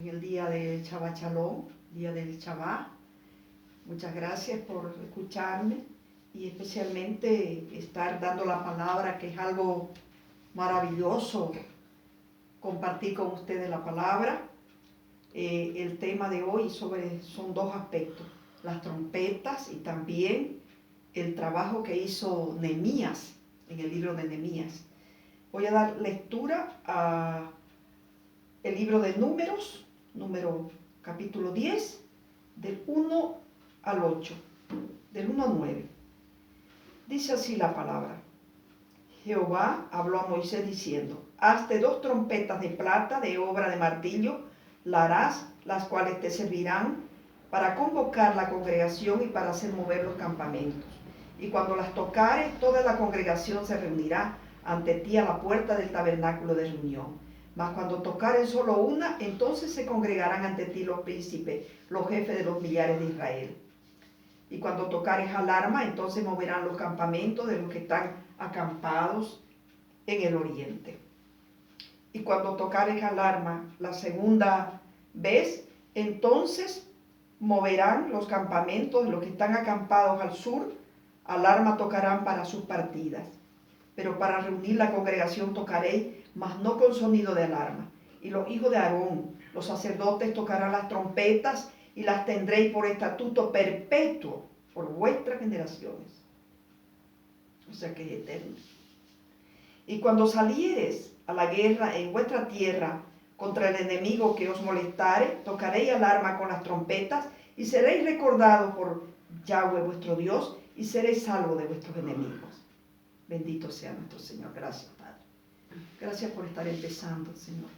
En el día del Shabbat Shalom, día del Shabbat. Muchas gracias por escucharme y especialmente estar dando la palabra, que es algo maravilloso, compartir con ustedes la palabra. El tema de hoy son dos aspectos: las trompetas y también el trabajo que hizo Nehemías en el libro de Nehemías. Voy a dar lectura a el libro de Números, capítulo 10, del 1 al 8, del 1 al 9. Dice así la palabra: Jehová habló a Moisés diciendo: hazte 2 trompetas de plata de obra de martillo, la harás, las cuales te servirán para convocar la congregación y para hacer mover los campamentos. Y cuando las tocares, toda la congregación se reunirá ante ti a la puerta del tabernáculo de reunión. Mas cuando tocaren solo una, entonces se congregarán ante ti los príncipes, los jefes de los millares de Israel. Y cuando tocares alarma, entonces moverán los campamentos de los que están acampados en el oriente. Y cuando tocares alarma la segunda vez, entonces moverán los campamentos de los que están acampados al sur. Alarma tocarán para sus partidas. Pero para reunir la congregación tocaréis, mas no con sonido de alarma. Y los hijos de Aarón, los sacerdotes, tocarán las trompetas y las tendréis por estatuto perpetuo por vuestras generaciones. O sea que es eterno. Y cuando salieres a la guerra en vuestra tierra contra el enemigo que os molestare, tocaréis alarma con las trompetas y seréis recordados por Yahweh vuestro Dios y seréis salvos de vuestros enemigos. Bendito sea nuestro Señor. Gracias, Padre. Gracias por estar empezando, Señor,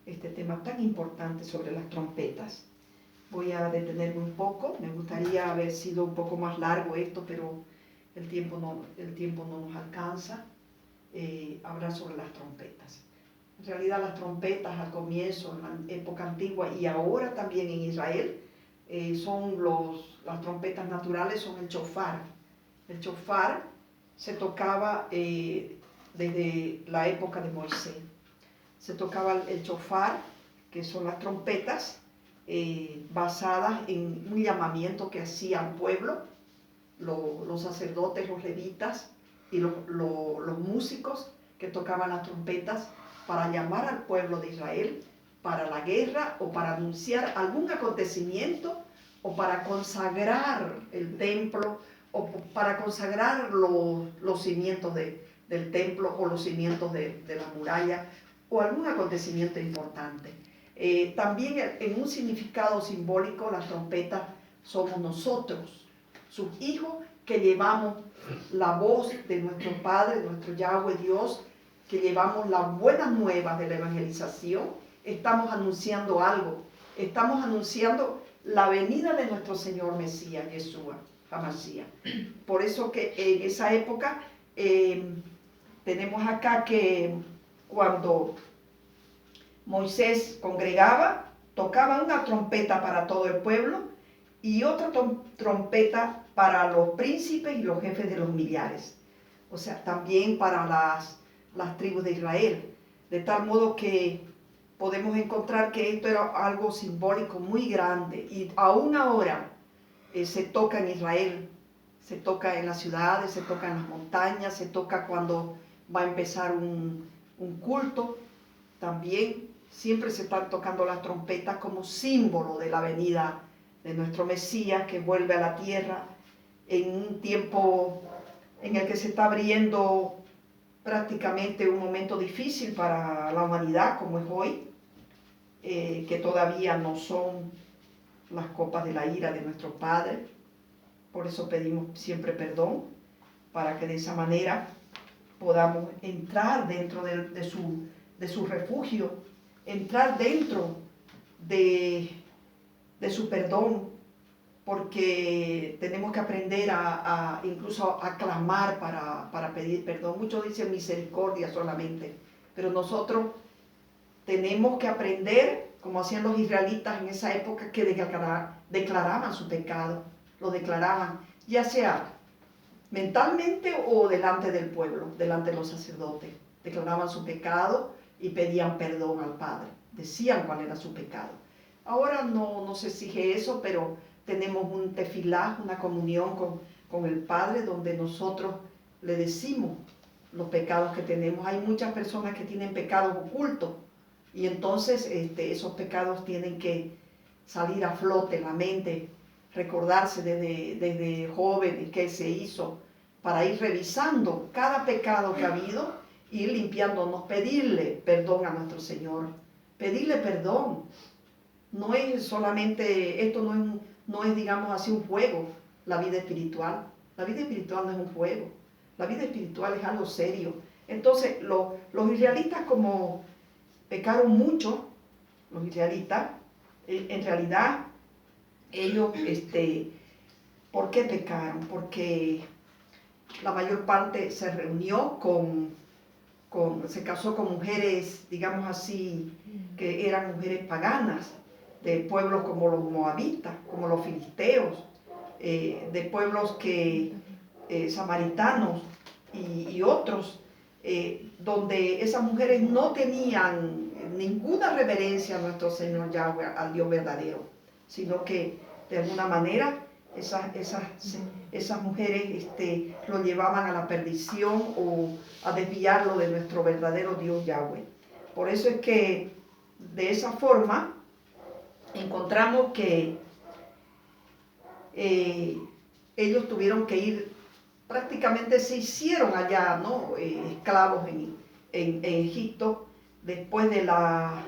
este tema tan importante sobre las trompetas. Voy a detenerme un poco. Me gustaría haber sido un poco más largo esto, pero el tiempo no nos alcanza. Hablar sobre las trompetas. En realidad las trompetas al comienzo, en la época antigua y ahora también en Israel, las trompetas naturales son el shofar. El shofar se tocaba desde la época de Moisés. Se tocaba el shofar, que son las trompetas basadas en un llamamiento que hacía al pueblo, los sacerdotes, los levitas y los músicos que tocaban las trompetas para llamar al pueblo de Israel para la guerra o para anunciar algún acontecimiento o para consagrar el templo o para consagrar los cimientos del templo o los cimientos de la muralla o algún acontecimiento importante. También en un significado simbólico, las trompetas somos nosotros, sus hijos, que llevamos la voz de nuestro Padre, de nuestro Yahweh Dios, que llevamos las buenas nuevas de la evangelización. Estamos anunciando algo, estamos anunciando la venida de nuestro Señor Mesías, Yeshua HaMashiach. Por eso que en esa época tenemos acá que cuando Moisés congregaba, tocaba una trompeta para todo el pueblo y otra trompeta para los príncipes y los jefes de los millares. O sea, también para las tribus de Israel. De tal modo que podemos encontrar que esto era algo simbólico muy grande. Y aún ahora se toca en Israel, se toca en las ciudades, se toca en las montañas, se toca cuando va a empezar un culto. También siempre se están tocando las trompetas como símbolo de la venida de nuestro Mesías, que vuelve a la tierra en un tiempo en el que se está abriendo prácticamente un momento difícil para la humanidad, como es hoy, que todavía no son las copas de la ira de nuestro Padre. Por eso pedimos siempre perdón, para que de esa manera podamos entrar dentro de su refugio, entrar dentro de su perdón, porque tenemos que aprender incluso a clamar para pedir perdón. Muchos dicen misericordia solamente, pero nosotros tenemos que aprender, como hacían los israelitas en esa época, que declaraban su pecado, lo declaraban, ya sea mentalmente o delante del pueblo, delante de los sacerdotes. Declaraban su pecado y pedían perdón al Padre, decían cuál era su pecado. Ahora no nos exige eso, pero tenemos un tefilá, una comunión con el Padre, donde nosotros le decimos los pecados que tenemos. Hay muchas personas que tienen pecados ocultos y entonces esos pecados tienen que salir a flote en la mente, recordarse desde jóvenes qué se hizo, para ir revisando cada pecado que ha habido, ir limpiándonos, pedirle perdón a nuestro Señor, pedirle perdón. No es solamente, esto no es digamos así un juego, la vida espiritual. La vida espiritual no es un juego, la vida espiritual es algo serio. Entonces los israelitas, como pecaron mucho, los israelitas, en realidad ellos, ¿por qué pecaron? Porque la mayor parte se reunió se casó con mujeres, digamos así, que eran mujeres paganas, de pueblos como los moabitas, como los filisteos, de pueblos samaritanos y otros, donde esas mujeres no tenían ninguna reverencia a nuestro Señor Yahweh, al Dios verdadero, sino que de alguna manera esas mujeres lo llevaban a la perdición o a desviarlo de nuestro verdadero Dios Yahweh. Por eso es que de esa forma encontramos que ellos tuvieron que ir, prácticamente se hicieron allá, ¿no? Esclavos en Egipto, después de la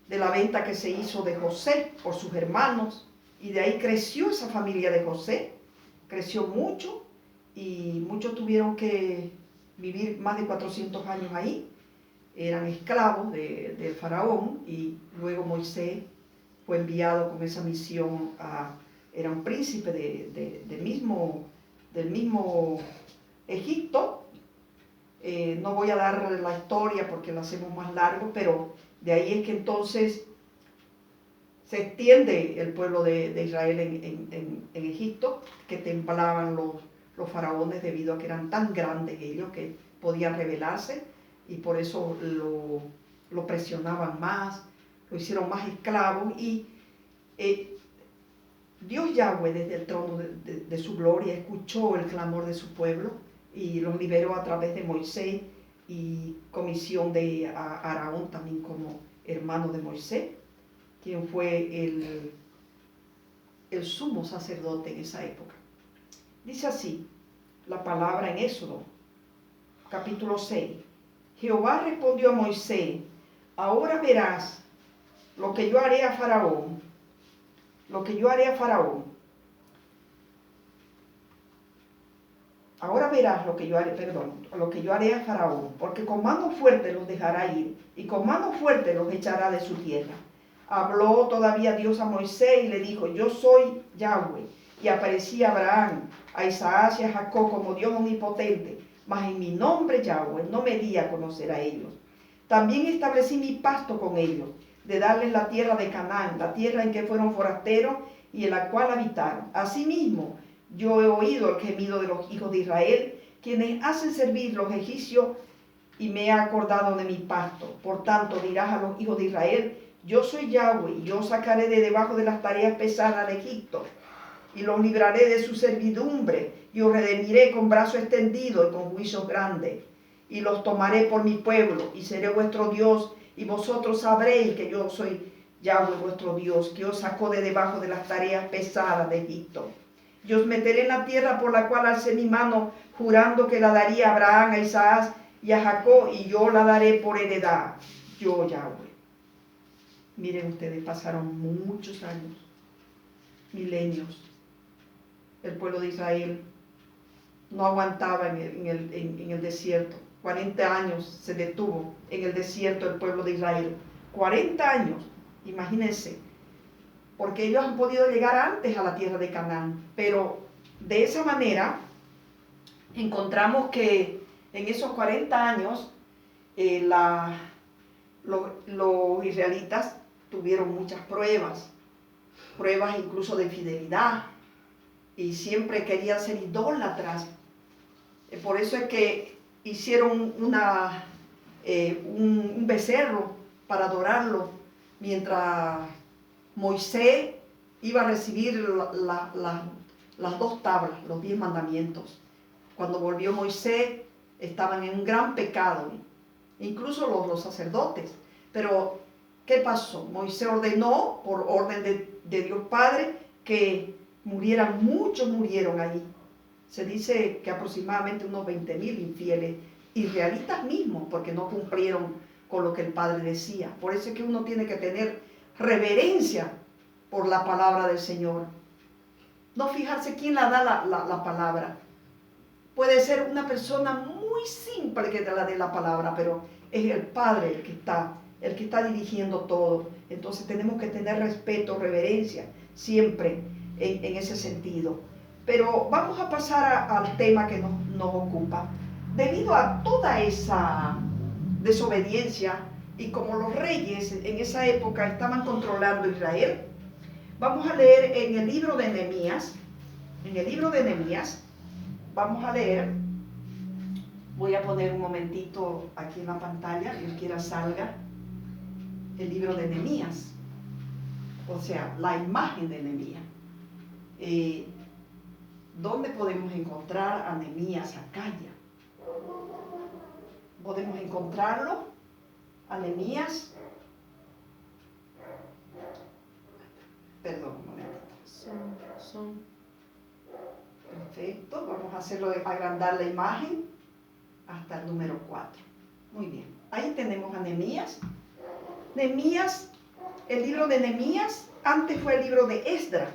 venta que se hizo de José por sus hermanos, y de ahí creció esa familia de José, creció mucho, y muchos tuvieron que vivir más de 400 años ahí, eran esclavos del faraón, y luego Moisés fue enviado con esa misión era un príncipe del mismo Egipto. No voy a dar la historia porque la hacemos más largo, pero de ahí es que entonces se extiende el pueblo de Israel en Egipto, que templaban los faraones debido a que eran tan grandes ellos que podían rebelarse, y por eso lo presionaban más, lo hicieron más esclavos, y Dios Yahweh desde el trono de su gloria escuchó el clamor de su pueblo y los liberó a través de Moisés y comisión de Aarón también como hermano de Moisés, quien fue el sumo sacerdote en esa época. Dice así la palabra en Éxodo, capítulo 6. Jehová respondió a Moisés: ahora verás lo que yo haré a Faraón, Ahora verás lo que yo haré a Faraón, porque con mano fuerte los dejará ir, y con mano fuerte los echará de su tierra. Habló todavía Dios a Moisés y le dijo: yo soy Yahweh, y aparecí a Abraham, a Isaac y a Jacob como Dios omnipotente, mas en mi nombre Yahweh no me di a conocer a ellos. También establecí mi pacto con ellos, de darles la tierra de Canaán, la tierra en que fueron forasteros y en la cual habitaron. Asimismo, yo he oído el gemido de los hijos de Israel, quienes hacen servir los egipcios, y me he acordado de mi pacto. Por tanto, dirás a los hijos de Israel: yo soy Yahweh, y yo os sacaré de debajo de las tareas pesadas de Egipto, y los libraré de su servidumbre, y os redimiré con brazo extendido y con juicios grandes. Y los tomaré por mi pueblo, y seré vuestro Dios, y vosotros sabréis que yo soy Yahweh vuestro Dios, que os sacó de debajo de las tareas pesadas de Egipto. Y os meteré en la tierra por la cual alcé mi mano, jurando que la daría a Abraham, a Isaac y a Jacob, y yo la daré por heredad, yo Yahweh. Miren ustedes, pasaron muchos años, milenios. El pueblo de Israel no aguantaba en el desierto. 40 años se detuvo en el desierto el pueblo de Israel. 40 años, imagínense, porque ellos han podido llegar antes a la tierra de Canaán, pero de esa manera encontramos que en esos 40 años los israelitas tuvieron muchas pruebas incluso de fidelidad, y siempre querían ser idólatras. Por eso es que hicieron un becerro para adorarlo, mientras Moisés iba a recibir las 2 tablas, los 10 mandamientos. Cuando volvió Moisés, estaban en un gran pecado, incluso los sacerdotes. Pero, ¿qué pasó? Moisés ordenó, por orden de Dios Padre, que murieran, muchos murieron allí. Se dice que aproximadamente unos 20.000 infieles, israelitas mismos, porque no cumplieron con lo que el Padre decía. Por eso es que uno tiene que tener reverencia por la palabra del Señor. No fijarse quién la da la palabra. Puede ser una persona muy simple que te la dé la palabra, pero es el Padre el que está dirigiendo todo. Entonces tenemos que tener respeto, reverencia, siempre en ese sentido. Pero vamos a pasar al tema que nos ocupa. Debido a toda esa desobediencia y como los reyes en esa época estaban controlando Israel, vamos a leer en el libro de Nehemías. En el libro de Nehemías vamos a leer, voy a poner un momentito aquí en la pantalla, Dios quiera salga, el libro de Nehemías, o sea, la imagen de Nehemías. ¿Dónde podemos encontrar a Nehemías Acaya? ¿Podemos encontrarlo? A Nehemías. Perdón, un momento. Perfecto, vamos a hacerlo, agrandar la imagen hasta el número 4. Muy bien, ahí tenemos a Nehemías. Nehemías, el libro de Nehemías, antes fue el libro de Esdras.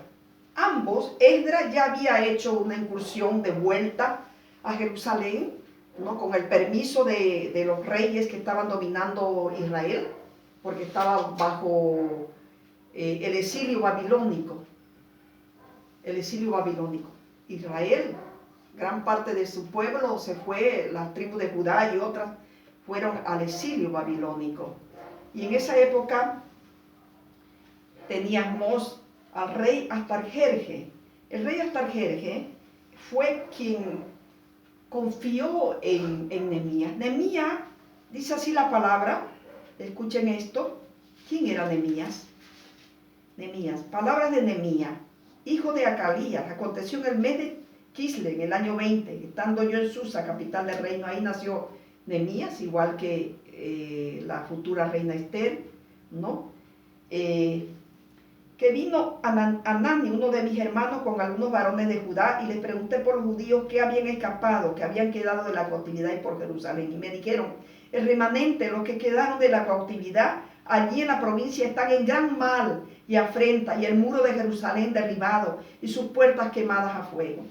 Ambos, Esdras ya había hecho una incursión de vuelta a Jerusalén, ¿no? Con el permiso de los reyes que estaban dominando Israel, porque estaba bajo el exilio babilónico. El exilio babilónico. Israel, gran parte de su pueblo se fue, las tribus de Judá y otras fueron al exilio babilónico. Y en esa época teníamos al rey Astarjerjes. El rey Astarjerjes fue quien confió en Nehemías. Nehemías, dice así la palabra, escuchen esto. ¿Quién era Nehemías? Nehemías, palabras de Nehemías, hijo de Acalías. Aconteció en el mes de Kislev, en el año 20, estando yo en Susa, capital del reino. Ahí nació Nehemías, igual que la futura reina Esther, ¿no? Que vino Anani, uno de mis hermanos, con algunos varones de Judá, y les pregunté por los judíos que habían escapado, que habían quedado de la cautividad y por Jerusalén. Y me dijeron, el remanente, los que quedaron de la cautividad, allí en la provincia están en gran mal y afrenta, y el muro de Jerusalén derribado, y sus puertas quemadas a fuego.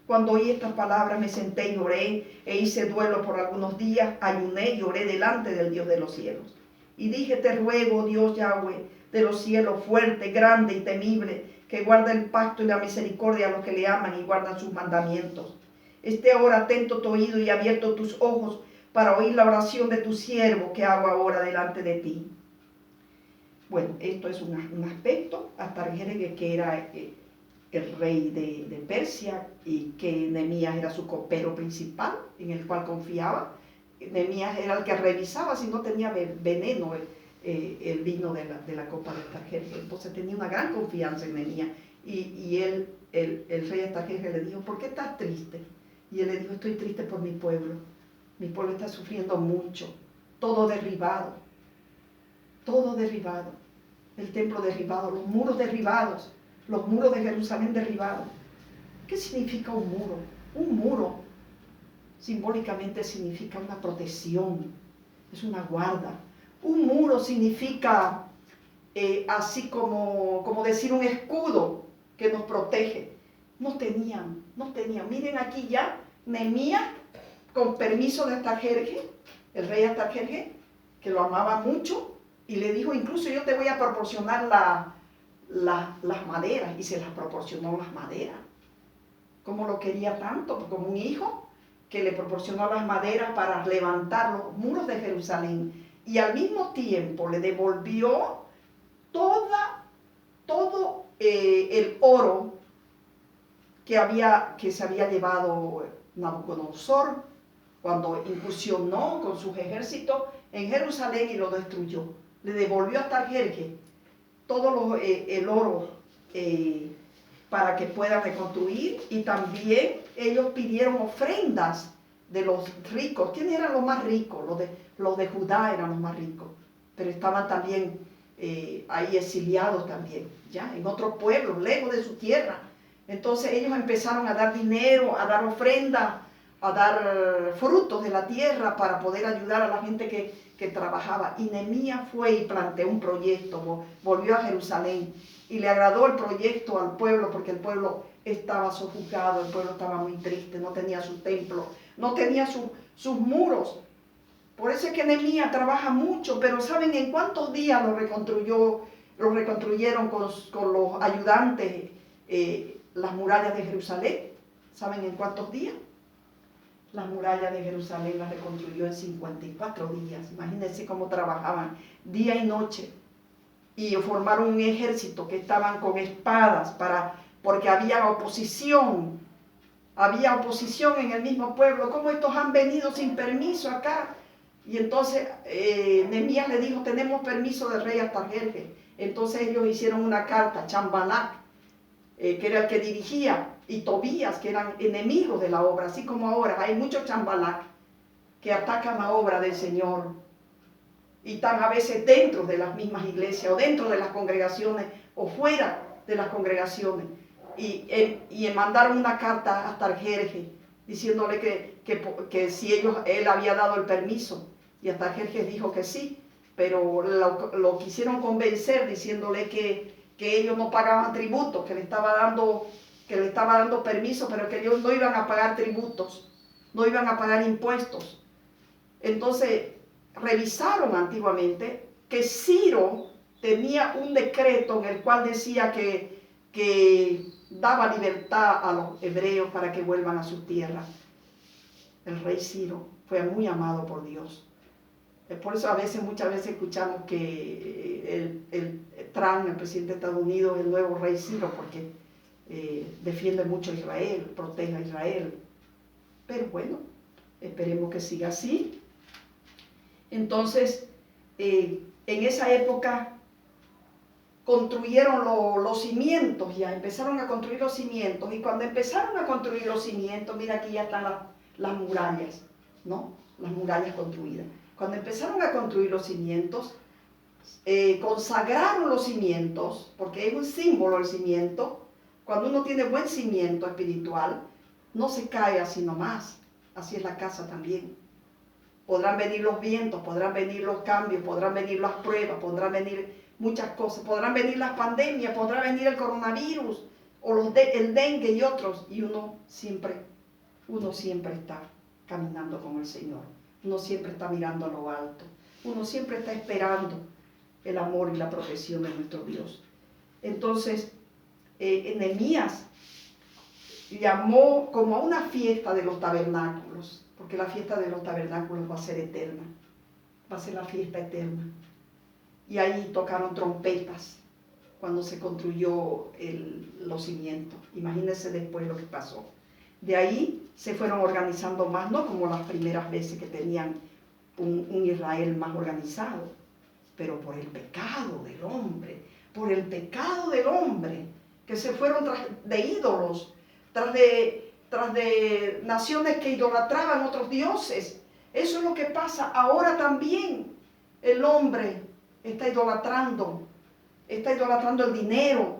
Cuando oí estas palabras me senté y oré, e hice duelo por algunos días, ayuné y oré delante del Dios de los cielos. Y dije, te ruego, Dios Yahweh, de los cielos, fuerte, grande y temible, que guarda el pacto y la misericordia a los que le aman y guardan sus mandamientos. Esté ahora atento tu oído y abierto tus ojos para oír la oración de tu siervo que hago ahora delante de ti. Bueno, esto es un aspecto. Astarjerjes, que era el rey de Persia, y que Nehemías era su copero principal, en el cual confiaba. Nehemías era el que revisaba si no tenía veneno el vino de la copa de Astarjerjes. Entonces tenía una gran confianza en Nehemías. Y el rey Astarjerjes le dijo, ¿por qué estás triste? Y él le dijo, estoy triste por mi pueblo. Mi pueblo está sufriendo mucho. Todo derribado. Todo derribado. El templo derribado, los muros derribados, los muros de Jerusalén derribados. ¿Qué significa un muro? Un muro simbólicamente significa una protección, es una guarda. Un muro significa así como decir un escudo que nos protege. No tenían. Miren aquí ya, Nehemías, con permiso de Astarjerjes, el rey Astarjerjes, que lo amaba mucho, y le dijo, incluso yo te voy a proporcionar las maderas, y se las proporcionó las maderas. Como lo quería tanto, como un hijo que le proporcionó las maderas para levantar los muros de Jerusalén, y al mismo tiempo le devolvió todo el oro que se había llevado Nabucodonosor cuando incursionó con sus ejércitos en Jerusalén y lo destruyó. Le devolvió a Astarjerjes el oro para que puedan reconstruir, y también ellos pidieron ofrendas de los ricos. ¿Quiénes eran los más ricos? Los de Judá eran los más ricos, pero estaban también ahí exiliados también, ya en otros pueblos, lejos de su tierra. Entonces ellos empezaron a dar dinero, a dar ofrenda, a dar frutos de la tierra para poder ayudar a la gente que trabajaba. Y Nehemías fue y planteó un proyecto, volvió a Jerusalén y le agradó el proyecto al pueblo, porque el pueblo estaba sofocado, el pueblo estaba muy triste, no tenía su templo, no tenía sus muros. Por eso es que Nehemías trabaja mucho, pero ¿saben en cuántos días lo reconstruyeron con los ayudantes las murallas de Jerusalén? ¿Saben en cuántos días? Las murallas de Jerusalén las reconstruyó en 54 días. Imagínense cómo trabajaban día y noche. Y formaron un ejército que estaban con espadas porque había oposición. Había oposición en el mismo pueblo. ¿Cómo estos han venido sin permiso acá? Y entonces Nehemías le dijo, tenemos permiso del rey Artajerjes. Entonces ellos hicieron una carta, Sanballat, que era el que dirigía, y Tobías, que eran enemigos de la obra, así como ahora hay muchos Sanballat que atacan la obra del Señor y están a veces dentro de las mismas iglesias o dentro de las congregaciones o fuera de las congregaciones, y mandaron una carta a Artajerjes diciéndole que si él había dado el permiso, y Artajerjes dijo que sí, pero lo quisieron convencer diciéndole que ellos no pagaban tributos, que le estaba dando permiso, pero que ellos no iban a pagar tributos, no iban a pagar impuestos. Entonces revisaron antiguamente que Ciro tenía un decreto en el cual decía que daba libertad a los hebreos para que vuelvan a su tierra. El rey Ciro fue muy amado por Dios. Por eso muchas veces escuchamos que Trump, el presidente de Estados Unidos, es el nuevo rey Ciro, porque defiende mucho a Israel, protege a Israel. Pero bueno, esperemos que siga así. Entonces, en esa época construyeron los cimientos, ya empezaron a construir los cimientos, y cuando empezaron a construir los cimientos, mira aquí ya están las murallas, ¿no? Las murallas construidas. Cuando empezaron a construir los cimientos, consagraron los cimientos, porque es un símbolo el cimiento. Cuando uno tiene buen cimiento espiritual, no se cae así nomás. Así es la casa también. Podrán venir los vientos, podrán venir los cambios, podrán venir las pruebas, podrán venir muchas cosas, podrán venir las pandemias, podrá venir el coronavirus, o el dengue y otros, y uno siempre está caminando con el Señor. Uno siempre está mirando a lo alto. Uno siempre está esperando el amor y la protección de nuestro Dios. Entonces, Nehemías llamó como a una fiesta de los tabernáculos, porque la fiesta de los tabernáculos va a ser eterna. Va a ser la fiesta eterna. Y ahí tocaron trompetas cuando se construyó los cimientos. Imagínense después lo que pasó. De ahí se fueron organizando más, no como las primeras veces que tenían un Israel más organizado, pero por el pecado del hombre, que se fueron tras de ídolos, tras de naciones que idolatraban otros dioses. Eso es lo que pasa ahora también. El hombre está idolatrando el dinero,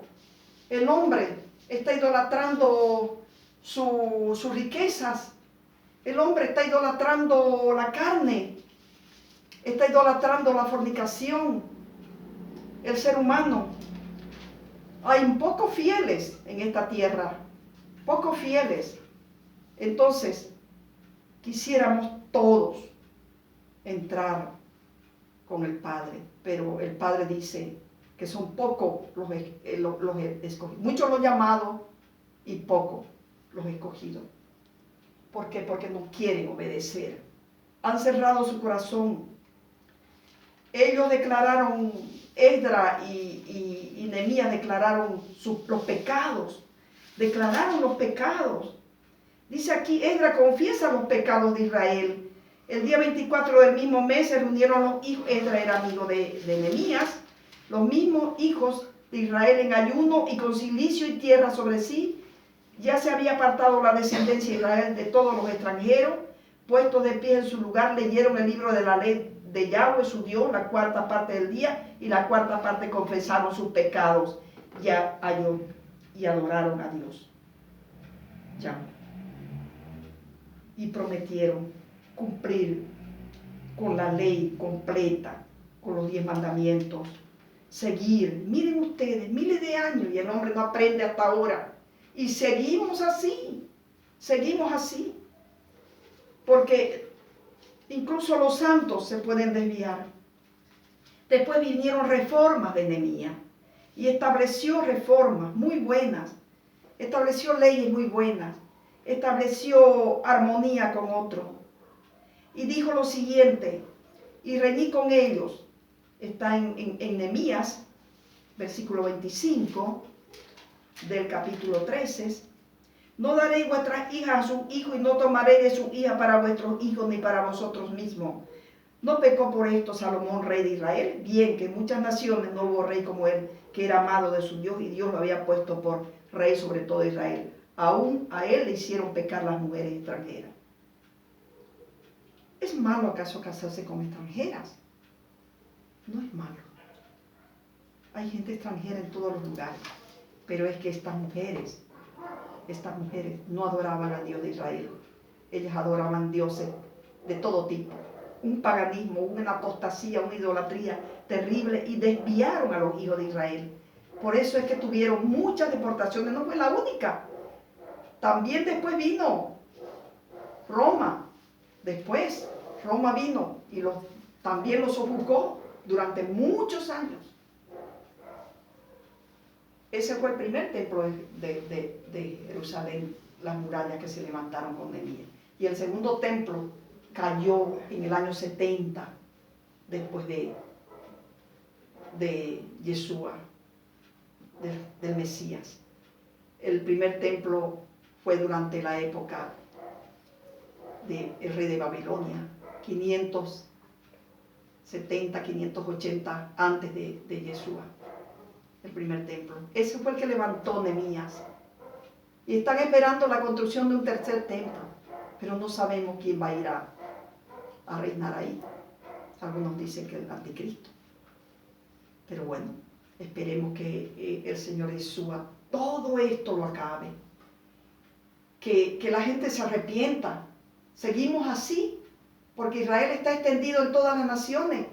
el hombre está idolatrando sus riquezas, el hombre está idolatrando la carne, está idolatrando la fornicación, el ser humano. Hay pocos fieles en esta tierra, pocos fieles. Entonces, quisiéramos todos entrar con el Padre, pero el Padre dice que son pocos los escogidos, muchos los llamados y pocos los escogidos. ¿Por qué? Porque no quieren obedecer. Han cerrado su corazón. Ellos declararon, Esdras y Nehemías declararon los pecados. Declararon los pecados. Dice aquí, Esdras confiesa los pecados de Israel. El día 24 del mismo mes se reunieron los hijos. Esdras era amigo de Nehemías. Los mismos hijos de Israel en ayuno y con cilicio y tierra sobre sí. Ya se había apartado la descendencia de Israel de todos los extranjeros. Puestos de pie en su lugar, leyeron el libro de la ley de Yahweh, su Dios, la cuarta parte del día, y la cuarta parte confesaron sus pecados y adoraron a Dios. Ya. Y prometieron cumplir con la ley completa, con los 10 mandamientos, seguir. Miren ustedes, miles de años y el hombre no aprende hasta ahora. Y seguimos así, porque incluso los santos se pueden desviar. Después vinieron reformas de Nehemías y estableció reformas muy buenas, estableció leyes muy buenas, estableció armonía con otros. Y dijo lo siguiente: y reñí con ellos. Está en Nehemías, versículo 25 del capítulo 13. No daréis vuestras hijas a sus hijos y no tomaréis de sus hijas para vuestros hijos ni para vosotros mismos. ¿No pecó por esto Salomón, rey de Israel? Bien, que en muchas naciones no hubo rey como él, que era amado de su Dios, y Dios lo había puesto por rey sobre todo Israel. Aún a él le hicieron pecar las mujeres extranjeras. ¿Es malo acaso casarse con extranjeras? No es malo. Hay gente extranjera en todos los lugares, pero es que estas mujeres no adoraban a Dios de Israel. Ellas adoraban dioses de todo tipo. Un paganismo, una apostasía, una idolatría terrible, y desviaron a los hijos de Israel. Por eso es que tuvieron muchas deportaciones. No fue la única. También después vino Roma. Después Roma vino y también los sojuzgó durante muchos años. Ese fue el primer templo de Jerusalén, las murallas que se levantaron con Nehemías. Y el segundo templo cayó en el año 70 después de Yeshua, del Mesías. El primer templo fue durante la época del rey de Babilonia, 570, 580 antes de Yeshua. El primer templo. Ese fue el que levantó Nehemías. Y están esperando la construcción de un tercer templo, pero no sabemos quién va a ir a reinar ahí. Algunos dicen que el anticristo. Pero bueno, esperemos que el Señor Yeshua todo esto lo acabe. Que la gente se arrepienta. Seguimos así, porque Israel está extendido en todas las naciones.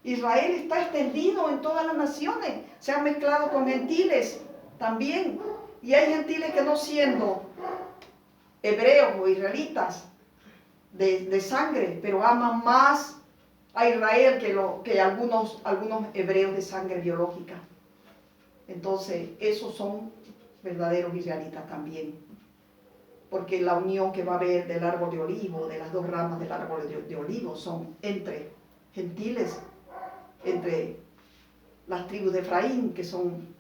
Israel está extendido en todas las naciones. Se ha mezclado con gentiles también. Y hay gentiles que, no siendo hebreos o israelitas de sangre, pero aman más a Israel que algunos hebreos de sangre biológica. Entonces, esos son verdaderos israelitas también. Porque la unión que va a haber del árbol de olivo, de las dos ramas del árbol de olivo, son entre gentiles, entre las tribus de Efraín, que son